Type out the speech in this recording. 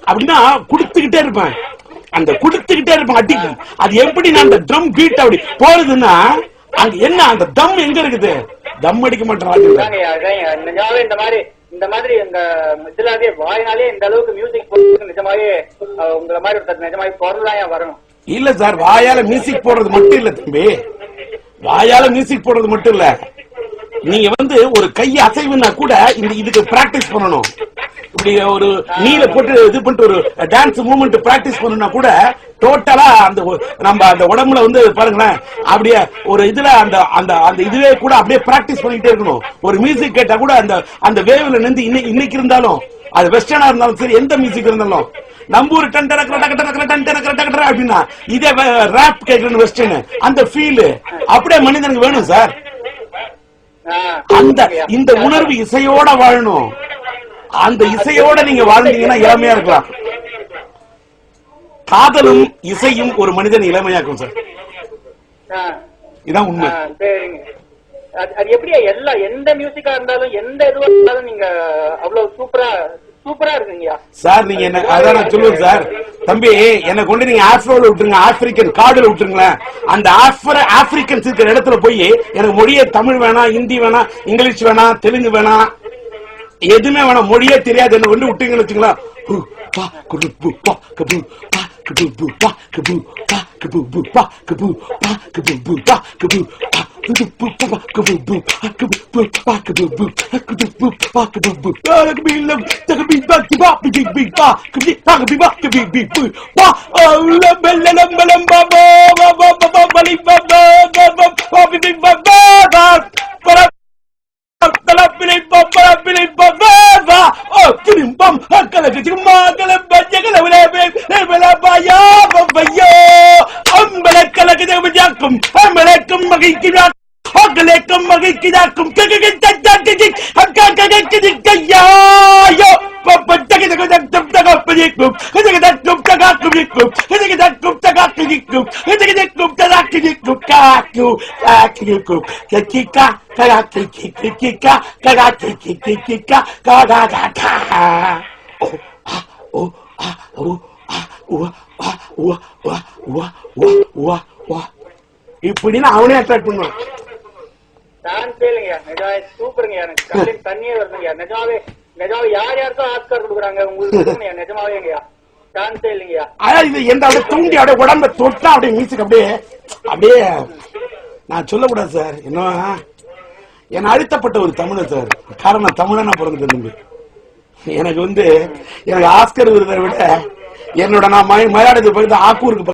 அப்படின்னா குடுத்துக்கிட்டே இருப்பேன், அந்த குடுத்துக்கிட்டே இருப்பேன் அடிக்கு. அது எப்படி நான் அந்த ட்ரம் பீட் அப்படி போறதுன்னா அங்க என்ன அந்த தம் எங்க இருக்குது? தம் அடிக்க மாட்டேன். இந்த மாதிரி எங்க இதுலாவே வாயினாலே இந்த அளவுக்கு மியூசிக் போடுறதுக்கு நிஜமாவே உங்களை மாதிரி ஒருத்தர் நிஜமாவே பொருளாயா வரணும். இல்ல சார், வாயால மியூசிக் போடுறது மட்டும் இல்ல தம்பி, வாயால மியூசிக் போடுறது மட்டும் இல்ல. நீங்க ஒரு கை அசைவுன்னா கூட இதுக்கு பிராக்டிஸ் பண்ணணும். இப்படி ஒரு நீல போட்டு இது பண்ணிட்டு ஒரு டான்ஸ் மூவ்மெண்ட் பிராக்டிஸ் பண்ணணும்னா கூட டோட்டலா அந்த நம்ம அந்த உடம்புல பாருங்களேன், அப்படியே ஒரு இதுல அந்த அந்த அந்த இதுவே கூட அப்படியே பிராக்டிஸ் பண்ணிட்டே இருக்கணும். ஒரு மியூசிக் கேட்டா கூட அந்த அந்த வேவ்ல நின்று இன்னைக்கு இருந்தாலும் அது வெஸ்டர்னா இருந்தாலும் சரி, எந்த மியூசிக் இருந்தாலும் நம்ம ஒரு அப்படின்னா இதே ராப் கேட்கணும் வெஸ்டர்ன் அந்த ஃபீல் அப்படியே மனிதனுக்கு வேணும் சார். அந்த இந்த உணர்வு இசையோட வாழணும். அந்த இசையோட நீங்க வாழ்ந்தீங்கன்னா இளமையா இருக்கலாம். காதலும் இசையும் ஒரு மனிதன் இளமையாக்கும் சார். இதான் உண்மை. அது எப்படியா எந்த மியூசிக்கா இருந்தாலும் எந்த இதுவா இருந்தாலும் நீங்க அவ்வளவு சூப்பரா இருக்குங்கய்யா சார். நீங்க என்ன அதான் நான் சொல்லுவேன் சார். தம்பி என்ன கொண்டு நீங்க ஆப்ரோல விட்டுருங்க, ஆப்பிரிக்கன் காடுல விட்டுருங்களேன். அந்த ஆப்பிரிக்கன்ஸ் இருக்கிற இடத்துல போய் எனக்கு மொழியே தமிழ் வேணாம், ஹிந்தி வேணாம், இங்கிலீஷ் வேணாம், தெலுங்கு வேணாம், எதுவுமே வேணாம், மொழியே தெரியாது என்ன கொண்டு விட்டீங்கன்னு வச்சுங்களா, இப்படின்னு அவனே அட்ராக்ட் பண்ணுவான். சூப்பருங்க, எனக்கு தண்ணியே வருதுங்க. நிஜமாவே நிஜமாவே யார் யாருக்கும் ஆஸ்கார் கொடுக்குறாங்க உங்களுக்கு நிஜமாவேங்கய்யா, டான்ஸே இல்லைங்கய்யா. எந்த அப்படியே தூண்டி அப்படியே உடம்ப தொட்டா அப்படியே மியூசிக் அப்படியே அப்படியே நான் சொல்லக்கூடாது சார். என்ன என் அழுத்தப்பட்ட ஒரு தமிழன் சார். காரணம் தமிழனா பிறந்துட்டு தம்பி. எனக்கு எனக்கு ஆஸ்கர் விருதை விட என்னோட நான் மயிலாடுதுறை போய் ஆக்கூருக்கு